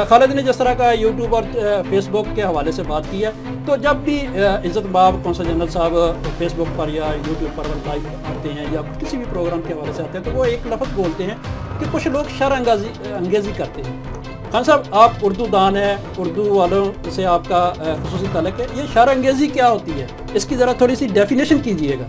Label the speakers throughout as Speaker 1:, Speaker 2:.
Speaker 1: خالد نے جس طرح کا یوٹیوب اور فیس بک کے حوالے سے بات کی ہے، تو جب بھی عزت باب کونسل جنرل صاحب فیس بک پر یا یوٹیوب پر لائیو آتے ہیں یا کسی بھی پروگرام کے حوالے سے آتے ہیں تو وہ ایک لفظ بولتے ہیں کہ کچھ لوگ شرانگیزی کرتے ہیں۔ خان صاحب آپ اردو دان ہیں، اردو والوں سے آپ کا خصوصی تعلق ہے، یہ شرانگیزی کیا ہوتی ہے؟ اس کی ذرا تھوڑی سی ڈیفینیشن کیجئے گا۔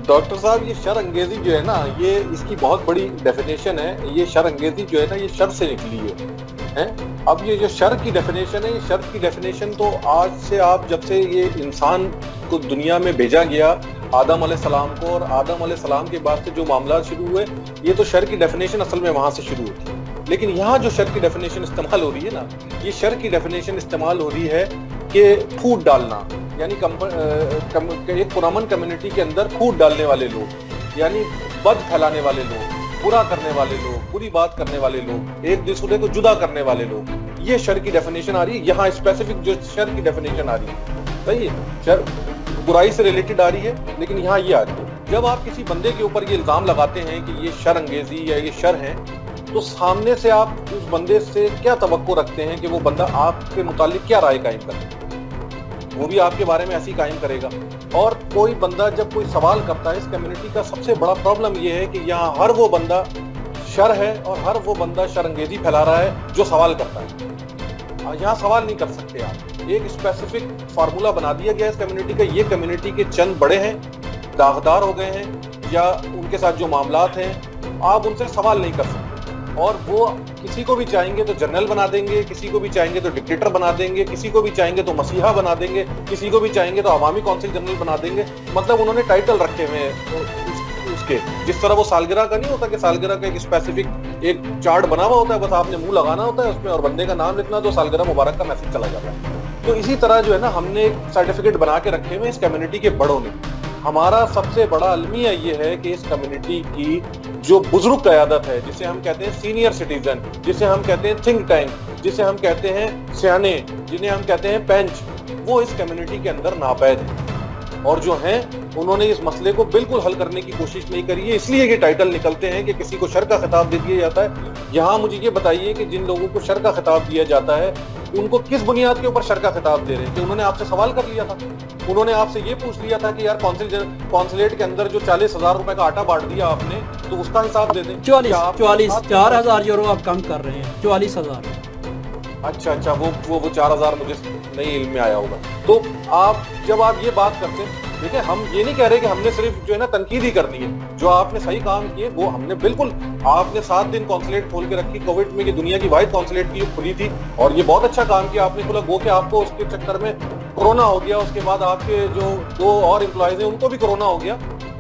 Speaker 2: ڈاکٹر صاحب، یہ شرانگیزی جو ہے نا، یہ اس کی بہت بڑی ڈیفینیشن ہے۔ یہ شرانگیزی جو ہے نا، یہ شر سے نکلی ہے۔ اب یہ جو شر کی ڈیفینیشن ہے، یہ شر کی ڈیفینیشن تو آج سے آپ جب سے یہ انسان کو دنیا میں بھیجا گیا آدم علیہ السلام کو، اور آدم علیہ السلام کے بعد سے جو معاملات شروع ہوئے، یہ تو شر کی ڈیفینیشن اصل میں وہاں سے شروع ہوتی ہے۔ لیکن یہاں جو شر کی ڈیفینیشن استعمال ہو رہی ہے نا، یہ شر کی ڈیفینیشن استعمال ہو رہی ہے کہ پھوٹ ڈالنا، یعنی ایک پرامن کمیونٹی کے اندر پھوٹ ڈالنے والے لوگ، یعنی بد پھیلانے والے لوگ، برا کرنے والے لوگ، بری بات کرنے والے لوگ، ایک دوسرے کو جدا کرنے والے لوگ، یہ شر کی ڈیفینیشن آ رہی ہے یہاں۔ اسپیسیفک جو شر کی ڈیفینیشن آ رہی ہے، صحیح ہے، شر برائی سے ریلیٹڈ آ رہی ہے، لیکن یہاں یہ آ رہی ہے جب آپ کسی بندے کے اوپر یہ الزام لگاتے ہیں کہ یہ شر انگیزی یا یہ شر ہے، تو سامنے سے آپ اس بندے سے کیا توقع رکھتے ہیں کہ وہ بندہ آپ کے متعلق کیا رائے قائم کرے؟ وہ بھی آپ کے بارے میں ایسی قائم کرے گا۔ اور کوئی بندہ جب کوئی سوال کرتا ہے، اس کمیونٹی کا سب سے بڑا پرابلم یہ ہے کہ یہاں ہر وہ بندہ شر ہے اور ہر وہ بندہ شرانگیزی پھیلا رہا ہے جو سوال کرتا ہے۔ یہاں سوال نہیں کر سکتے آپ، ایک اسپیسیفک فارمولا بنا دیا گیا اس کمیونٹی کا، یہ کمیونٹی کے چند بڑے ہیں، داغدار ہو گئے ہیں، یا ان کے ساتھ جو معاملات ہیں آپ ان سے سوال نہیں کر سکتے، اور وہ کسی کو بھی چاہیں گے تو جنرل بنا دیں گے، کسی کو بھی چاہیں گے تو ڈکٹیٹر بنا دیں گے، کسی کو بھی چاہیں گے تو مسیحا بنا دیں گے، کسی کو بھی چاہیں گے تو عوامی کونسل جنرل بنا دیں گے۔ مطلب انہوں نے ٹائٹل رکھے ہوئے ہیں اس کے، جس طرح وہ سالگرہ کا نہیں ہوتا کہ سالگرہ کا ایک اسپیسیفک ایک چارٹ بنا ہوا ہوتا ہے، بس آپ نے منہ لگانا ہوتا ہے اس میں اور بندے کا نام لکھنا تو سالگرہ مبارک کا میسج چلا جاتا ہے۔ تو اسی طرح جو ہے نا، ہم نے ایک سرٹیفکیٹ بنا کے رکھے ہوئے اس کمیونٹی کے بڑوں نے۔ ہمارا سب سے بڑا المیہ یہ ہے کہ اس کمیونٹی کی جو بزرگ قیادت ہے، جسے ہم کہتے ہیں سینئر سٹیزن، جسے ہم کہتے ہیں تھنک ٹینک، جسے ہم کہتے ہیں سیانے، جنہیں ہم کہتے ہیں پینچ، وہ اس کمیونٹی کے اندر ناپید ہیں، اور جو ہیں انہوں نے اس مسئلے کو بالکل حل کرنے کی کوشش نہیں کری ہے۔ اس لیے یہ ٹائٹل نکلتے ہیں کہ کسی کو شر کا خطاب دے دیا جاتا ہے۔ یہاں مجھے یہ بتائیے کہ جن لوگوں کو شر کا خطاب دیا جاتا ہے ان کو کس بنیاد کے اوپر شر کا خطاب دے رہے ہیں؟ کہ انہوں نے آپ سے سوال کر لیا تھا، انہوں نے آپ سے یہ پوچھ لیا تھا کہ یار کونسلیٹ کے اندر جو 40,000 روپے کا آٹا بانٹ دیا آپ نے تو اس کا حساب دے دیں۔
Speaker 1: 4,000 یورو آپ کم کر رہے ہیں، 44,000۔
Speaker 2: اچھا، وہ 4,000 مجھے نہیں علم میں آیا ہوگا۔ تو آپ جب آپ یہ بات کرتے ہیں، دیکھیں ہم یہ نہیں کہہ رہے کہ ہم نے صرف جو ہے نا تنقید ہی کرنی ہے، جو آپ نے صحیح کام کیے وہ ہم نے بالکل، آپ نے 7 دن کونسلیٹ کھول کے رکھی کووڈ میں، یہ دنیا کی واحد کونسلیٹ کی کھلی تھی، اور یہ بہت اچھا کام کیا آپ نے کھولا۔ گو کہ آپ کو اس کے چکر میں کورونا ہو گیا، اس کے بعد آپ کے جو 2 اور امپلائیز ہیں ان کو بھی کورونا ہو گیا،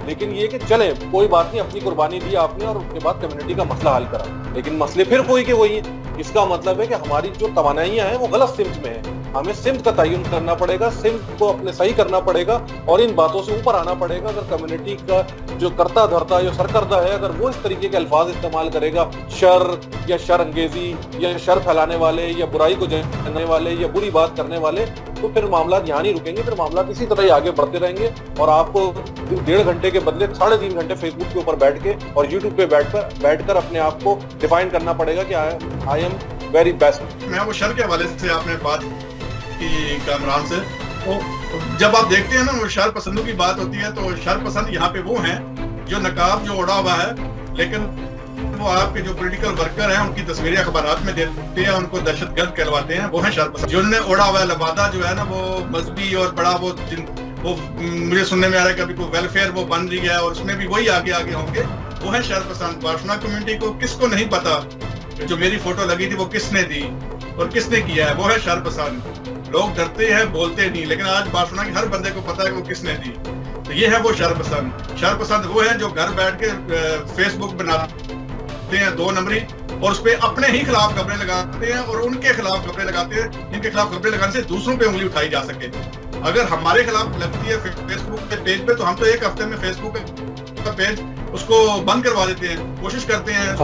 Speaker 2: لیکن یہ کہ چلیں کوئی بات نہیں، اپنی قربانی دی آپ نے اور اس کے بعد کمیونٹی کا مسئلہ حل کرا، لیکن مسئلے پھر وہی کے وہی ہیں۔ اس کا مطلب ہے کہ ہماری جو توانائیاں ہیں وہ غلط سمت میں ہیں، ہمیں سمت کا تعین کرنا پڑے گا، سمت کو اپنے صحیح کرنا پڑے گا اور ان باتوں سے اوپر آنا پڑے گا۔ اگر کمیونٹی کا جو کرتا دھرتا یا سرکردہ ہے، اگر وہ اس طریقے کے الفاظ استعمال کرے گا، شر یا شر انگیزی یا شر پھیلانے والے یا برائی کو جاننے والے یا بری بات کرنے والے، تو پھر معاملات یہاں نہیں رکیں گے، پھر معاملات اسی طرح ہی آگے بڑھتے رہیں گے، اور آپ کو 1.5 گھنٹے کے بدلے 3.5 گھنٹے فیس بک کے اوپر بیٹھ کے اور یوٹیوب پہ بیٹھ کر اپنے آپ کو ڈیفائن کرنا پڑے گا کہ آئی ایم ویری بیسٹ۔
Speaker 3: میں وہ شر کے حوالے سے آپ نے بات کی کامران سے، جب آپ دیکھتے ہیں نا وہ شر پسندوں کی بات ہوتی ہے، تو شر پسند یہاں پہ وہ ہیں جو نقاب جو اڑا ہوا ہے، لیکن وہ آپ کے جو پولیٹیکل ورکر ہیں ان کی تصویریں اخبارات میں دیتے ہیں، ان کو دہشت گرد کہلواتے ہیں، وہ ہیں شر پسند۔ جنہوں نے اڑا ہوا ہے لبادہ جو ہے نا، وہ مذہبی اور بڑا وہ مجھے سننے میں آ رہا ہے کہ ابھی کوئی ویلفیئر وہ بن رہی ہے اور اس میں بھی وہی آگے ہوں گے، وہ ہیں شر پسند۔ بارشنا کمیونٹی کو کس کو نہیں پتا جو میری فوٹو لگی تھی وہ کس نے دی اور کس نے کیا ہے، وہ ہے شر پسند۔ لوگ ڈرتے ہیں، بولتے نہیں، لیکن آج بارشنا کے ہر بندے کو پتا ہے کہ وہ کس نے دی، تو یہ ہے وہ شر پسند۔ شر پسند وہ ہیں جو گھر بیٹھ کے فیس بک بناتے ہیں 2 نمبری اور اس پہ اپنے ہی خلاف خبریں لگاتے ہیں اور ان کے خلاف خبریں لگاتے ہیں جن کے خلاف خبریں لگانے سے دوسروں پہ انگلی اٹھائی جا سکے۔ اگر ہمارے خلاف لگتی ہے فیس بک کے پیج پہ تو ہم تو ایک ہفتے میں فیس بک کا پیج اس کو بند کروا دیتے ہیں، کوشش کرتے ہیں۔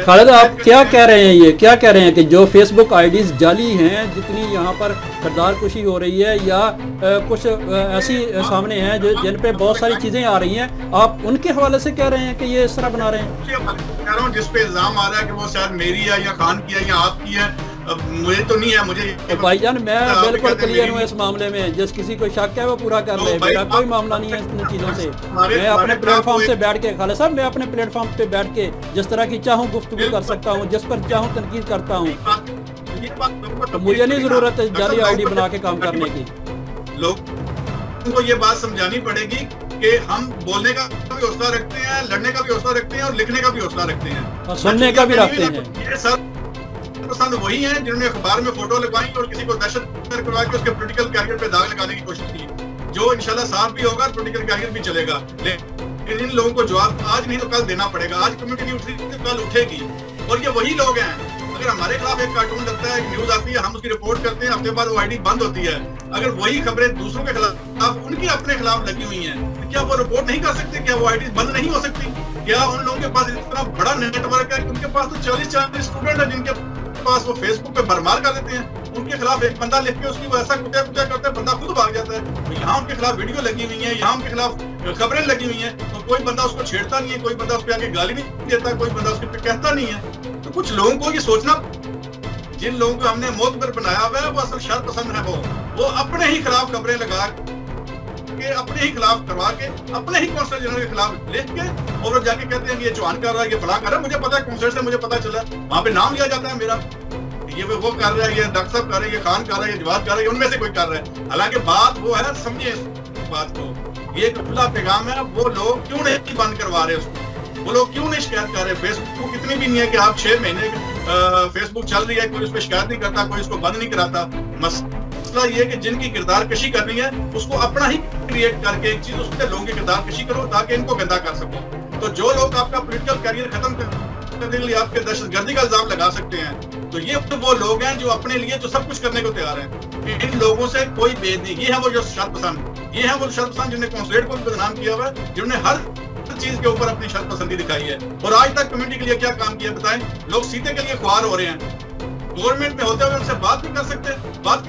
Speaker 1: خالد آپ کیا کہہ رہے ہیں، یہ کیا کہہ رہے ہیں کہ جو فیس بک آئی ڈیز جعلی ہیں، جتنی یہاں پر کردار کشی ہو رہی ہے یا کچھ ایسی سامنے ہیں جن پہ بہت ساری چیزیں آ رہی ہیں، آپ ان کے حوالے سے کہہ رہے ہیں کہ یہ اس طرح بنا رہے ہیں؟
Speaker 3: کہہ رہا ہوں جس پہ الزام آ رہا ہے کہ وہ شاید میری ہے یا خان کی ہے یا آپ کی ہے، مجھے تو نہیں ہے. مجھے
Speaker 1: بھائی جان میں بالکل کلیئر ہوں اس معاملے میں، جس کسی کو شک ہے وہ پورا کر لے، میرا کوئی معاملہ نہیں ہے ان چیزوں سے. میں اپنے پلیٹ فارم سے بیٹھ کے خالد صاحب، میں اپنے پلیٹ فارم پہ بیٹھ کے جس طرح کی چاہوں گفتگو کر سکتا ہوں، جس پر چاہوں تنقید کرتا ہوں. مجھے نہیں ضرورت ہے جعلی آئی ڈی بنا کے کام کرنے کی.
Speaker 3: لوگوں کو یہ بات سمجھانی پڑے گی کہ ہم بولنے کا بھی حوصلہ رکھتے ہیں، لڑنے کا بھی حوصلہ رکھتے ہیں اور لکھنے کا بھی حوصلہ رکھتے ہیں
Speaker 1: اور سننے کا بھی رکھتے ہیں.
Speaker 3: یہ سب پسند وہی ہیں جنہوں نے اخبار میں فوٹو لگوائی اور کسی کو دہشت گرد کروا کے اس کے پولیٹیکل کیریئر پہ داغ لگانے کی کوشش کی، جو انشاءاللہ صاف بھی ہوگا، پولیٹیکل کیریئر بھی چلے گا. لیکن ان لوگوں کو جواب آج نہیں تو کل دینا پڑے گا. آج کمیونٹی نہیں اٹھ رہی تو کل اٹھے گی. اور یہ وہی لوگ ہیں، اگر ہمارے خلاف ایک کارٹون لگتا ہے، ایک نیوز آتی ہے، ہم اس کی رپورٹ کرتے ہیں، ہفتے بعد وہ آئی ڈی بند ہوتی ہے. اگر وہی خبریں دوسروں کے خلاف ان کی اپنے خلاف لگی ہوئی ہیں، کیا وہ رپورٹ نہیں کر سکتے؟ کیا وہ آئی ڈی بند نہیں ہو سکتی؟ کیا ان لوگوں کے پاس اتنا بڑا نیٹ ورک ہے کہ ان کے پاس تو 40 اسٹوڈنٹ ہیں جن کے پاس وہ فیس بک پہ بھرمار کر دیتے ہیں، ان کے خلاف ایک بندہ لکھ کے اس کی وہ ایسا کتیا کرتا ہے بندہ خود بھاگ جاتا ہے. تو یہاں ان کے خلاف ویڈیو لگی ہوئی ہیں، یہاں ان کے خلاف خبریں لگی ہوئی ہیں، تو کوئی بندہ اس کو چھیڑتا نہیں ہے، کوئی بندہ اس پہ آگے گالی نہیں دیتا، کوئی بندہ اس پہ کہتا نہیں ہے. تو کچھ لوگوں کو یہ سوچنا، جن لوگوں کو ہم نے معتبر بنایا ہوا ہے وہ اصل شر پسند ہے. وہ اپنے ہی خلاف خبریں لگا کے، اپنے ہی خلاف کروا کے، اپنے ہی کونسلر جنرل کے خلاف لکھ کے اور جا کے کہتے ہیں کہ یہ چوہان کر رہا ہے، یہ فلاں کر رہا ہے. مجھے پتا ہے کونسلر سے مجھے پتا چلا، وہاں پہ نام لیا جاتا ہے میرا، یہ وہ کر رہا ہے، یہ ڈاکٹر صاحب کر رہے ہیں، یہ خان کر رہا ہے، یہ جواد کر رہا ہے، ان میں سے کوئی کر رہا ہے. حالانکہ بات وہ ہے، سمجھے اس بات کو، یہ ایک کھلا پیغام ہے. وہ لوگ کیوں نہیں بند کروا رہے اس کو؟ وہ لوگ کیوں نہیں شکایت کر رہے؟ فیس بک اتنی بھی نہیں ہے کہ آپ 6 مہینے فیس بک چل رہی ہے، کوئی اس پہ شکایت نہیں کرتا، کوئی اس کو بند نہیں کراتا. مسئلہ یہ کہ جن کی کردار کشی کرنی ہے اس کو اپنا ہی کریٹ کر کے ایک چیز اس کے لوگوں کی کردار کشی کرو تاکہ ان کو گندا کر سکو. تو جو لوگ آپ کا پولیٹیکل کیریئر ختم کرنے کے لیے آپ کے دہشت گردی کا الزام لگا سکتے ہیں، تو یہ وہ لوگ ہیں جو اپنے لیے جو سب کچھ کرنے کو تیار ہیں. ان لوگوں سے کوئی بید نہیں. یہ ہے وہ جو شر پسند، یہ ہے وہ شر پسند جنہوں نے کونسلیٹ کو بھی بدنام کیا ہوا ہے، جنہوں نے ہر چیز کے اوپر اپنی شر پسندی دکھائی ہے. اور آج تک کمیونٹی کے لیے کیا کام کیا بتائیں؟ لوگ سیٹیں کے لیے خوار ہو رہے ہیں. گورنمنٹ میں ہوتے ہوئے ان سے بات بھی کر سکتے ہیں. بات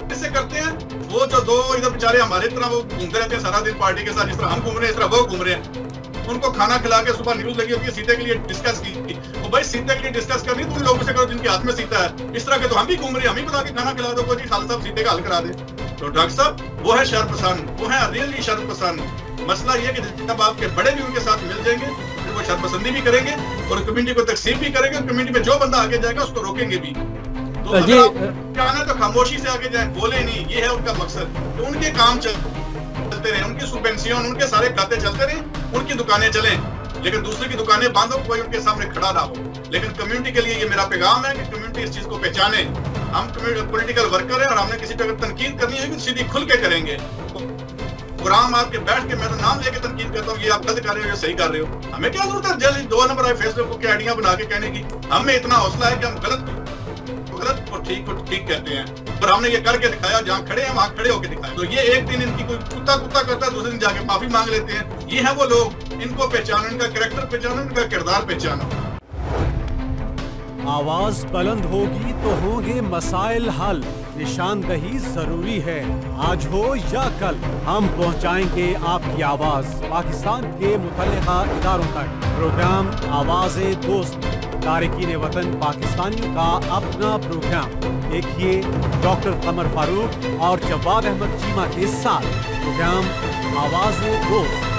Speaker 3: کس سے کرتے ہیں؟ وہ جو دو ادھر بیچارے ہمارے طرح وہ گھومتے رہتے ہیں سارا دن پارٹی کے ساتھ، جس طرح ہم گھوم رہے ہیں اس طرح وہ گھوم رہے ہیں. ان کو کھانا کھلا کے صبح نیوز لگی ہوتی ہے سیٹیں کے لیے ڈسکس کی. وہ بھائی سیٹیں کے لیے ڈسکس کرنی تو ان لوگوں سے کرو جن کے ہاتھ میں سیٹا ہے. اس طرح کے تو ہم بھی گھوم رہے ہیں، ہم ہی بتا کے کھانا کھلا دو، کوئی جی خالد صاحب سیٹیں کا حل کرا دے. تو ڈاکٹر صاحب وہ ہے شر پسند، وہ ہے ریئلی شر پسند. مسئلہ یہ کہ جب آپ کے بڑے بھی ان کے ساتھ مل جائیں گے پھر وہ شر پسندی بھی کریں گے اور کمیونٹی کو تقسیم بھی کریں گے، اور کمیونٹی میں جو بندہ آگے جائے گا اس کو روکیں گے بھی. تو اگر آپ چاہنا تو خاموشی سے آگے جائیں، بولے نہیں. یہ ہے ان کا مقصد. تو ان کے کام چلتے رہیں، ان کی سبوینشن، ان کے سارے کھاتے چلتے رہیں، ان کی دکانیں چلیں، لیکن دوسرے کی دکانیں بند ہو، کوئی ان کے سامنے کھڑا نہ ہو. لیکن کمیونٹی کے لیے یہ میرا پیغام ہے کہ کمیونٹی اس چیز کو پہچانے. ہم پولیٹیکل ورکر ہیں اور ہم نے کسی پہ اگر تنقید کرنی ہے تو سیدھی کھل کے کریں گے. پروگرام آپ کے بیٹھ کے میں تو نام لے کے تنقید کرتا ہوں، یہ آپ غلط کر رہے ہو، یہ صحیح کر رہے ہو. ہمیں کیا ضرورت ہے جلدی 2 نمبر آئے فیس بک کی آئیڈیاں بنا کے کہنے کی؟ ہمیں اتنا حوصلہ ہے کہ ہم غلط کو ٹھیک کہتے ہیں. اور ہم نے یہ کر کے دکھایا، جہاں کھڑے ہیں وہاں کھڑے ہو کے دکھایا. تو یہ ایک دن ان کی کوئی کتا کرتا ہے، دوسرے دن جا کے معافی مانگ لیتے ہیں. یہ ہے وہ لوگ، ان کو پہچانو، ان کا کریکٹر پہچانو، ان کا کردار پہچانو.
Speaker 4: آواز بلند ہوگی تو ہوں گے مسائل حل. نشاندہی ضروری ہے، آج ہو یا کل. ہم پہنچائیں گے آپ کی آواز پاکستان کے متعلقہ اداروں تک. پروگرام آواز دوست، تارکین وطن پاکستانیوں کا اپنا پروگرام. دیکھیے ڈاکٹر قمر فاروق اور جواد احمد چیمہ کے ساتھ پروگرام آواز دوست.